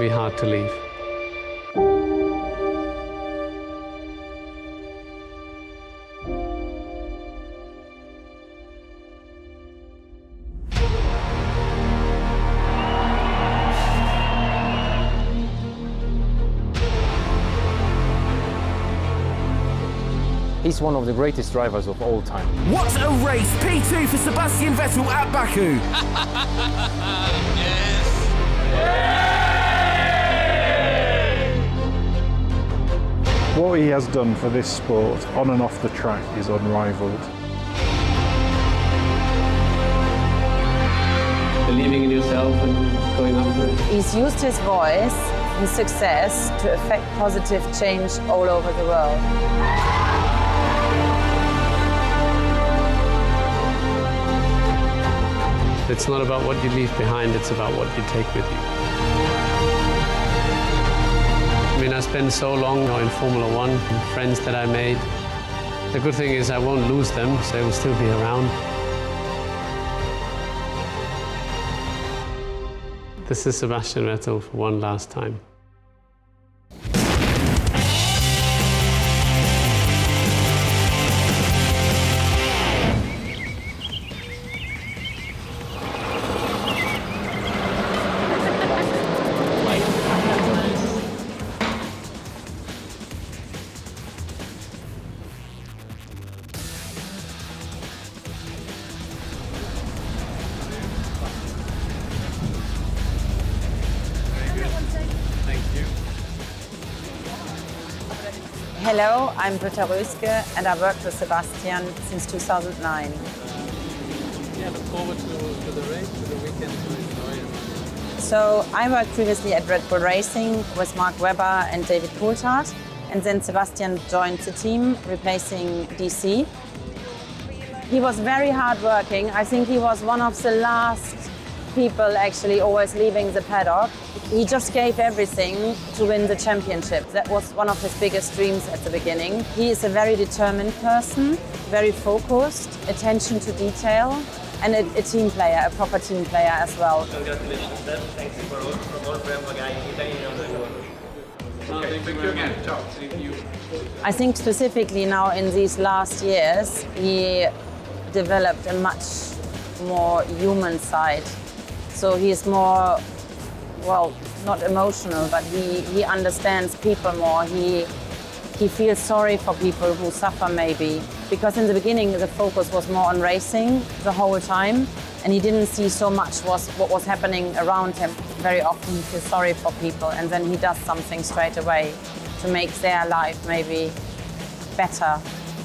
be hard to leave. He's one of the greatest drivers of all time. What a race! P2 for Sebastian Vettel at Baku. Yes! What he has done for this sport, on and off the track, is unrivaled. Believing in yourself and going after it. He's used his voice and success to affect positive change all over the world. It's not about what you leave behind, it's about what you take with you. I mean, I spent so long in Formula One, friends that I made. The good thing is I won't lose them, so they will still be around. This is Sebastian Vettel for one last time. Hello, I'm Britta Röske and I worked with Sebastian since 2009. Yeah, look forward to the race, to the weekend, to enjoy it. So I worked previously at Red Bull Racing with Mark Webber and David Coulthard, and then Sebastian joined the team, replacing DC. He was very hardworking. I think he was one of the last people actually always leaving the paddock. He just gave everything to win the championship. That was one of his biggest dreams at the beginning. He is a very determined person, very focused, attention to detail, and a team player, a proper team player as well. Congratulations, Seb. Thanks for all Thank you again. Ciao. Thank you. I think specifically now in these last years, he developed a much more human side. So he is more, well, not emotional, but he understands people more. He feels sorry for people who suffer maybe. Because in the beginning, the focus was more on racing the whole time, and he didn't see so much what was happening around him. Very often he feels sorry for people, and then he does something straight away to make their life maybe better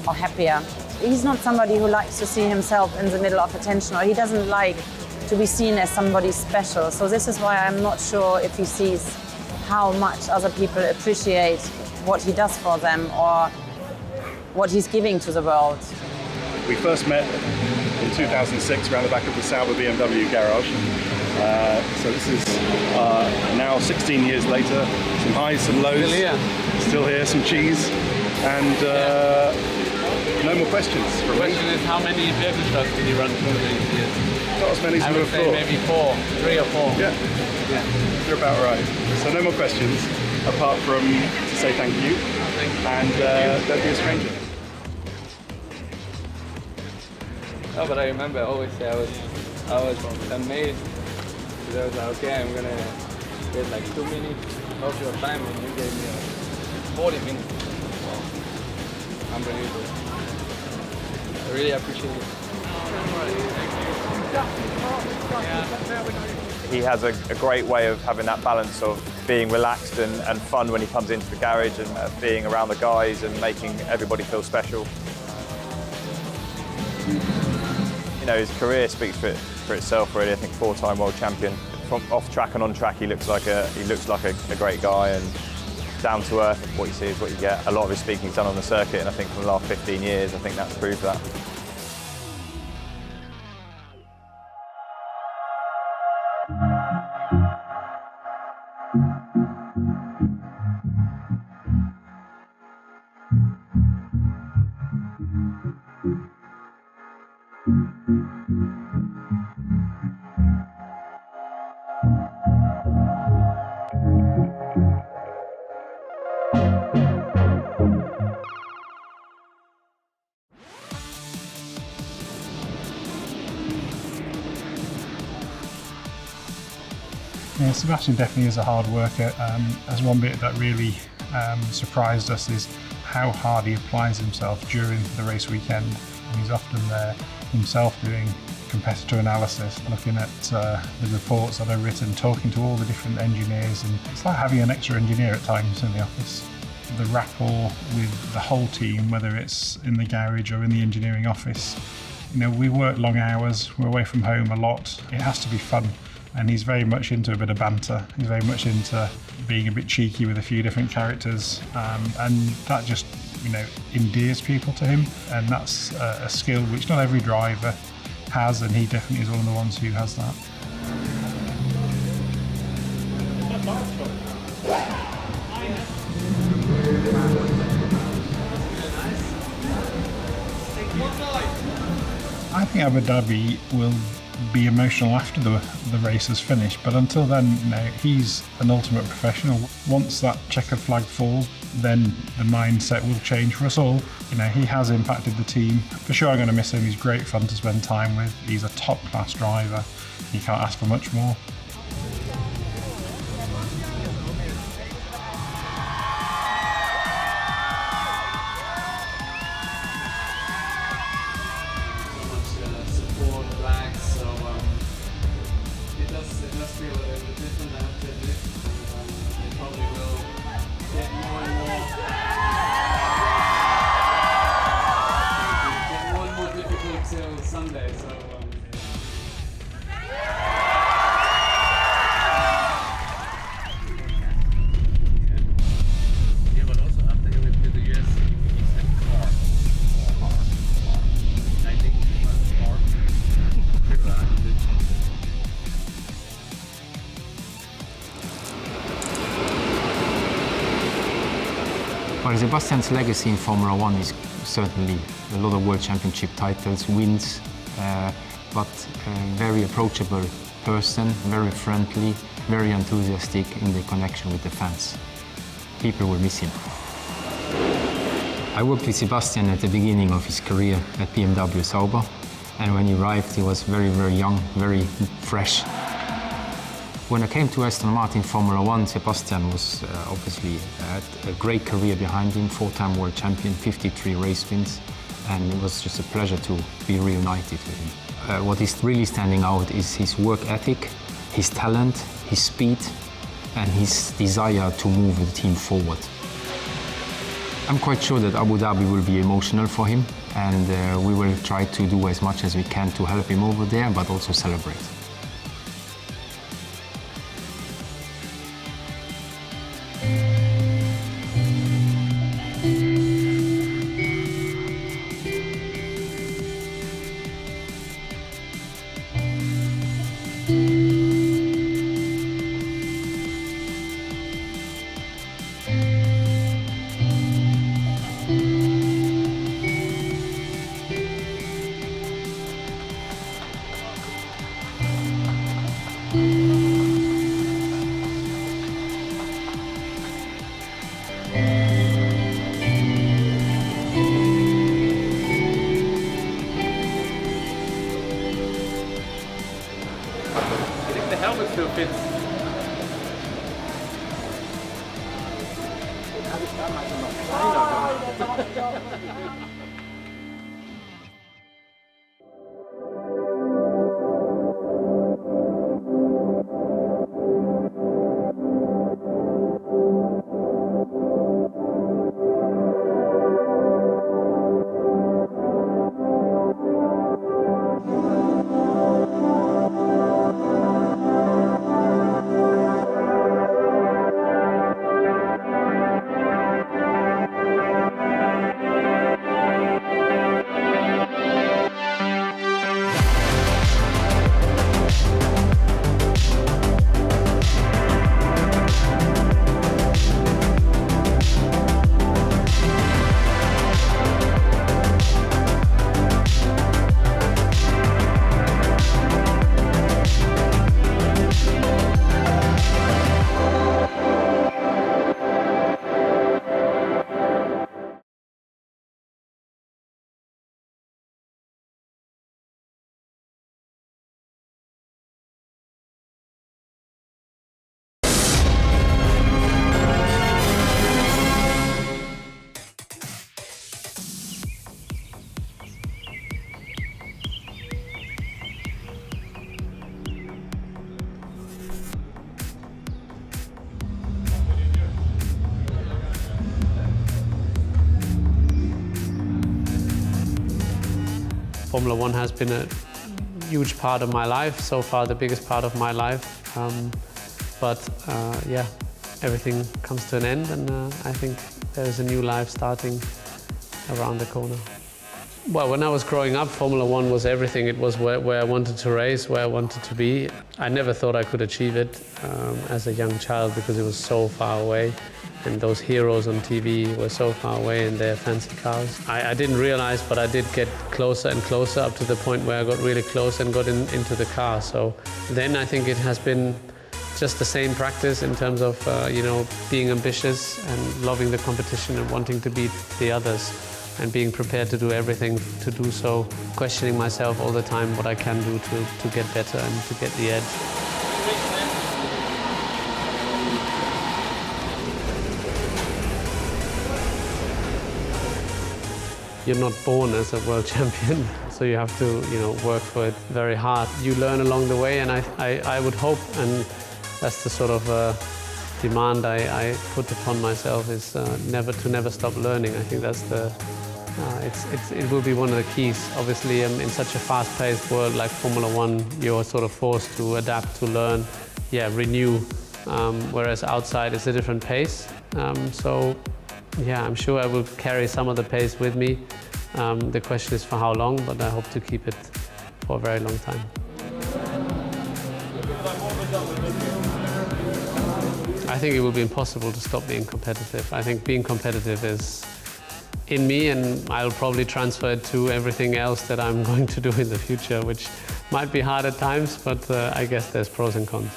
or happier. He's not somebody who likes to see himself in the middle of attention, or he doesn't like to be seen as somebody special. So this is why I'm not sure if he sees how much other people appreciate what he does for them or what he's giving to the world. We first met in 2006 around the back of the Sauber BMW garage. So this is now 16 years later, some highs, some lows. Still here, some cheese, and no more questions. The question is, how many Birkenstocks did he run through these years? Not as many as I you would would have say thought. maybe 3 or 4. Yeah, you're about right. So no more questions, apart from to say thank you, and don't be a stranger. No, but I remember always I was amazed. Because I was like, okay, I'm gonna get like 2 minutes of your time, and you gave me 40 minutes. Wow. Unbelievable. I really appreciate it. He has a great way of having that balance of being relaxed and fun when he comes into the garage, and being around the guys and making everybody feel special. You know, his career speaks for itself really. I think 4-time world champion. From off track and on track, he looks like a great guy, and down to earth. What you see is what you get. A lot of his speaking's done on the circuit, and I think for the last 15 years, I think that's proved that. Yeah, Sebastian definitely is a hard worker. As one bit that really surprised us is how hard he applies himself during the race weekend. And he's often there himself doing competitor analysis, looking at the reports that are written, talking to all the different engineers, and it's like having an extra engineer at times in the office. The rapport with the whole team, whether it's in the garage or in the engineering office, you know, we work long hours, we're away from home a lot, it has to be fun. And he's very much into a bit of banter. He's very much into being a bit cheeky with a few different characters, and that just, you know, endears people to him. And that's a skill which not every driver has, and he definitely is one of the ones who has that. I think Abu Dhabi will be emotional after the race is finished, but until then, you know, he's an ultimate professional. Once that checkered flag falls, then the mindset will change for us all. You know, he has impacted the team. For sure I'm going to miss him. He's great fun to spend time with. He's a top class driver. You can't ask for much more. Sunday, so yeah, but also after he went to the US, he said car. I think he was car. Well, Sebastian's legacy in Formula One is certainly a lot of World Championship titles, wins, but a very approachable person, very friendly, very enthusiastic in the connection with the fans. People will miss him. I worked with Sebastian at the beginning of his career at BMW Sauber, and when he arrived he was very, very young, very fresh. When I came to Aston Martin Formula One, Sebastian was obviously had a great career behind him, 4-time world champion, 53 race wins, and it was just a pleasure to be reunited with him. What is really standing out is his work ethic, his talent, his speed, and his desire to move the team forward. I'm quite sure that Abu Dhabi will be emotional for him, and we will try to do as much as we can to help him over there, but also celebrate. The helmet still fits. Formula One has been a huge part of my life, so far the biggest part of my life. Yeah, everything comes to an end, and I think there's a new life starting around the corner. Well, when I was growing up, Formula One was everything. It was where I wanted to race, where I wanted to be. I never thought I could achieve it as a young child because it was so far away, and those heroes on TV were so far away in their fancy cars. I didn't realize, but I did get closer and closer up to the point where I got really close and got into the car. So then I think it has been just the same practice in terms of being ambitious and loving the competition and wanting to beat the others, and being prepared to do everything to do so, questioning myself all the time what I can do to get better and to get the edge. You're not born as a world champion, so you have to work for it very hard. You learn along the way, and I would hope, and that's the sort of demand I put upon myself, is never stop learning. I think that's it will be one of the keys. Obviously, in such a fast-paced world like Formula One, you're sort of forced to adapt, to learn, renew, whereas outside it's a different pace. So yeah, I'm sure I will carry some of the pace with me. The question is for how long, but I hope to keep it for a very long time. I think it will be impossible to stop being competitive. I think being competitive is in me, and I'll probably transfer it to everything else that I'm going to do in the future, which might be hard at times, but I guess there's pros and cons.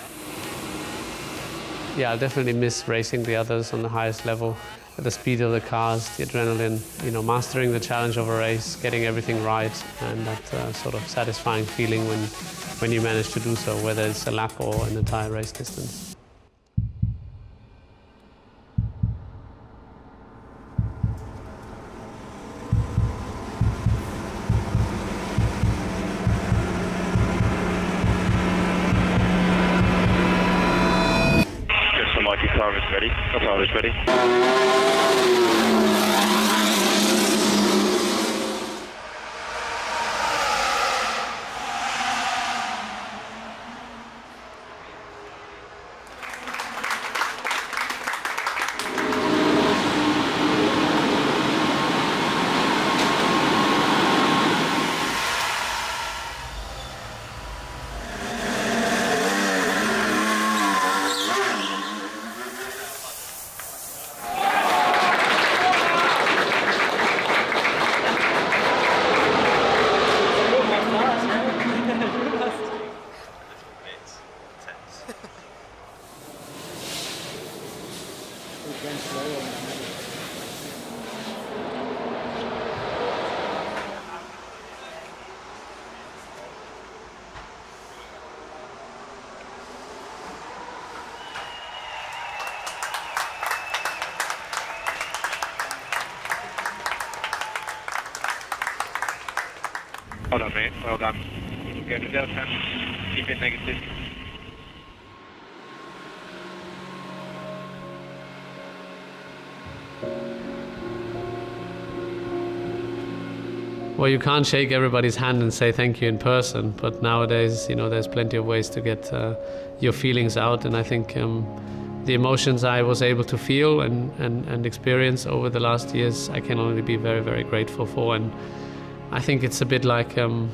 Yeah, I'll definitely miss racing the others on the highest level, the speed of the cars, the adrenaline, mastering the challenge of a race, getting everything right, and that sort of satisfying feeling when you manage to do so, whether it's a lap or an entire race distance. Car is ready. The car is ready. Well done, mate. Well done. Go to Delta. Keep it negative. Well, you can't shake everybody's hand and say thank you in person, but nowadays, there's plenty of ways to get your feelings out, and I think the emotions I was able to feel and experience over the last years, I can only be very, very grateful for. And I think it's a bit like, having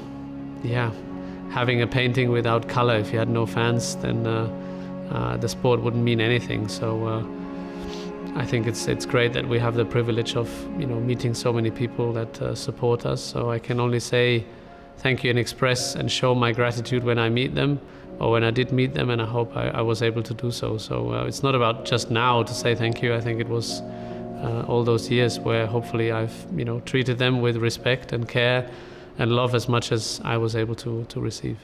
a painting without color. If you had no fans, then the sport wouldn't mean anything. So I think it's great that we have the privilege of meeting so many people that support us. So I can only say thank you and express and show my gratitude when I meet them, or when I did meet them, and I hope I was able to do so. So it's not about just now to say thank you. I think it was all those years where hopefully I've treated them with respect and care and love as much as I was able to receive.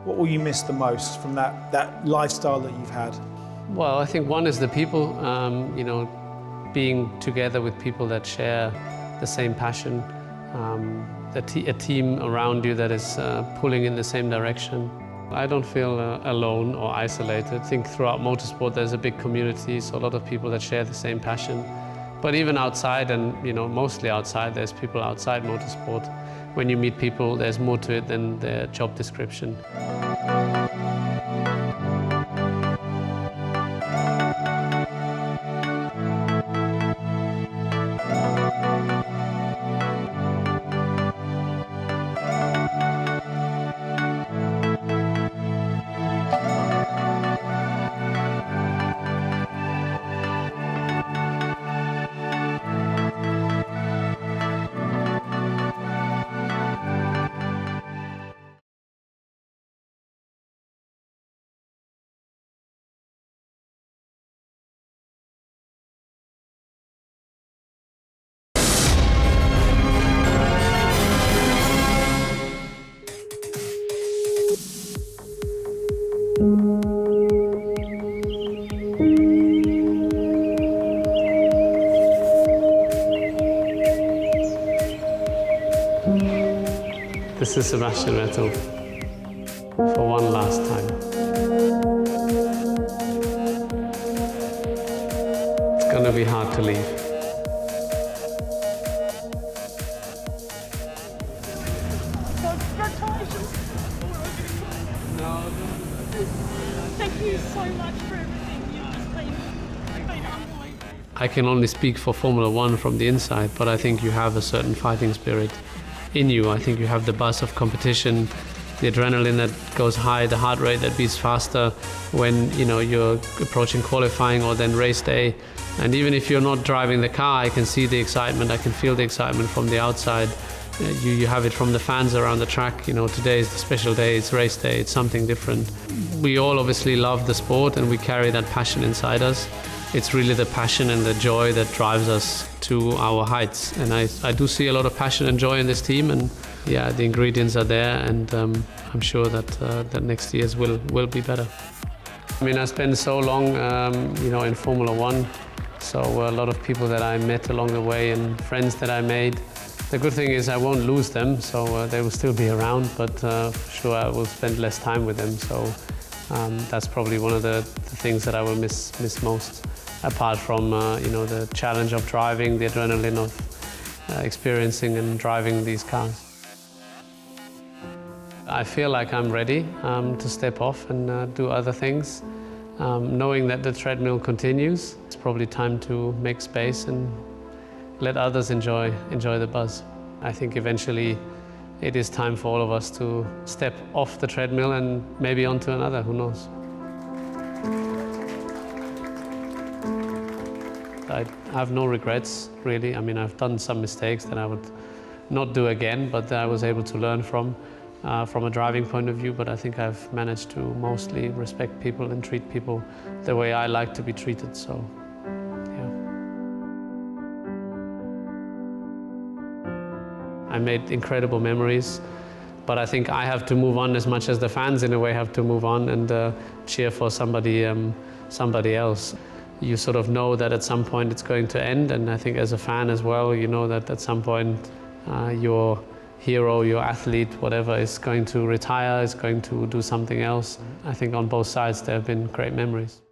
What will you miss the most from that lifestyle that you've had? Well, I think one is the people, being together with people that share the same passion, a team around you that is pulling in the same direction. I don't feel alone or isolated. I think throughout motorsport there's a big community, so a lot of people that share the same passion, But even outside, and mostly outside, there's people outside motorsport. When you meet people, there's more to it than their job description. This is Sebastian Vettel for one last time. It's gonna be hard to leave. Congratulations! Thank you so much for everything. It's been unbelievable. I can only speak for Formula One from the inside, but I think you have a certain fighting spirit in you. I think you have the buzz of competition, the adrenaline that goes high, the heart rate that beats faster when you're approaching qualifying or then race day. And even if you're not driving the car, I can see the excitement, I can feel the excitement from the outside. You have it from the fans around the track. Today is the special day, it's race day, it's something different. We all obviously love the sport and we carry that passion inside us. It's really the passion and the joy that drives us to our heights. And I do see a lot of passion and joy in this team, and yeah, the ingredients are there, and I'm sure that that next year's will be better. I mean, I spent so long in Formula One, so a lot of people that I met along the way and friends that I made. The good thing is I won't lose them, so they will still be around, but for sure I will spend less time with them. So that's probably one of the things that I will miss most. Apart from the challenge of driving, the adrenaline of experiencing and driving these cars. I feel like I'm ready to step off and do other things. Knowing that the treadmill continues, it's probably time to make space and let others enjoy the buzz. I think eventually it is time for all of us to step off the treadmill and maybe onto another, who knows. I have no regrets, really. I mean, I've done some mistakes that I would not do again, but I was able to learn from a driving point of view. But I think I've managed to mostly respect people and treat people the way I like to be treated, so yeah. I made incredible memories, but I think I have to move on as much as the fans in a way have to move on and cheer for somebody else. You sort of know that at some point it's going to end, and I think as a fan as well, you know that at some point your hero, your athlete, whatever, is going to retire, is going to do something else. I think on both sides there have been great memories.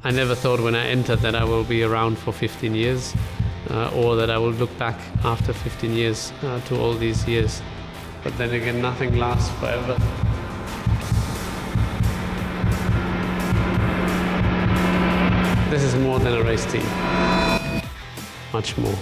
I never thought when I entered that I will be around for 15 years or that I will look back after 15 years to all these years. But then again, nothing lasts forever. This is more than a race team, much more.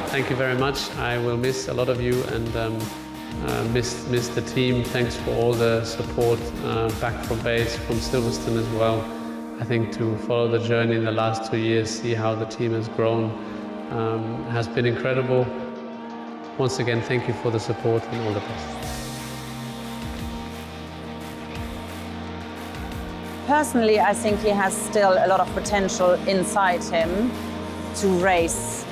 Thank you very much. I will miss a lot of you and miss the team. Thanks for all the support back from base, from Silverstone as well. I think to follow the journey in the last 2 years, see how the team has grown, has been incredible. once again, thank you for the support and all the best. Personally, I think he has still a lot of potential inside him to race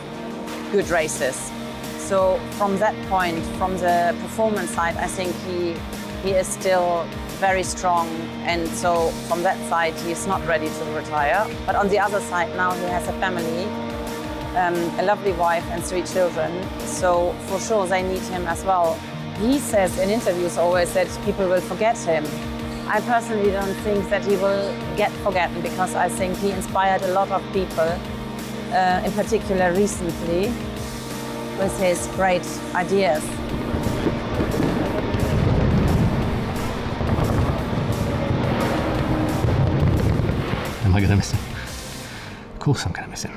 good races. So from that point, from the performance side, I think he is still very strong, and so from that side he's not ready to retire. But on the other side now he has a family, a lovely wife and 3 children, so for sure they need him as well. He says in interviews always that people will forget him. I personally don't think that he will get forgotten, because I think he inspired a lot of people, in particular recently, with his great ideas. Am I going to miss him? Of course I'm going to miss him.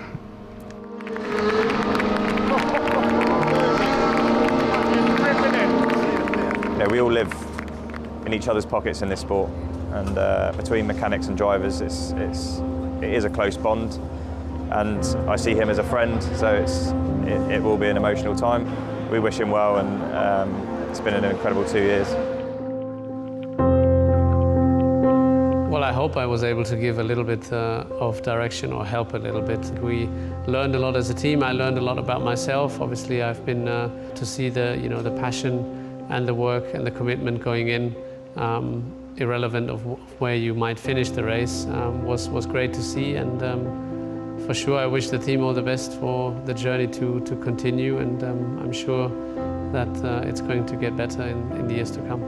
You know, we all live in each other's pockets in this sport, and between mechanics and drivers, it is a close bond. And I see him as a friend, so it will be an emotional time. We wish him well, and it's been an incredible 2 years. Well, I hope I was able to give a little bit of direction or help a little bit. We learned a lot as a team. I learned a lot about myself. Obviously, I've been to see the passion and the work and the commitment going in, irrelevant of where you might finish the race, was great to see. And for sure, I wish the team all the best for the journey to continue. And I'm sure that it's going to get better in the years to come.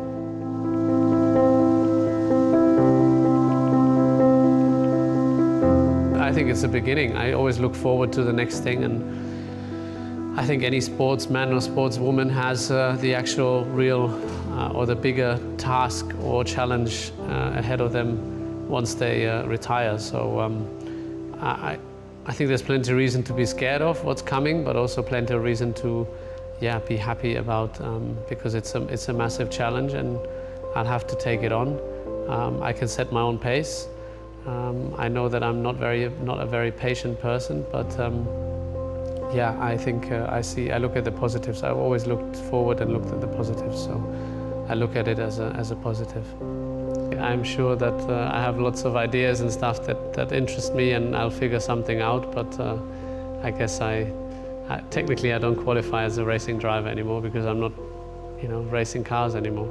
I think it's the beginning. I always look forward to the next thing, and I think any sportsman or sportswoman has the actual real or the bigger task or challenge ahead of them once they retire. So I think there's plenty of reason to be scared of what's coming, but also plenty of reason to be happy about, because it's a massive challenge, and I'll have to take it on. I can set my own pace. I know that I'm not a very patient person, but yeah, I think I look at the positives. I've always looked forward and looked at the positives, so I look at it as a positive. I'm sure that I have lots of ideas and stuff that interest me, and I'll figure something out, but I guess technically I don't qualify as a racing driver anymore, because I'm not, racing cars anymore.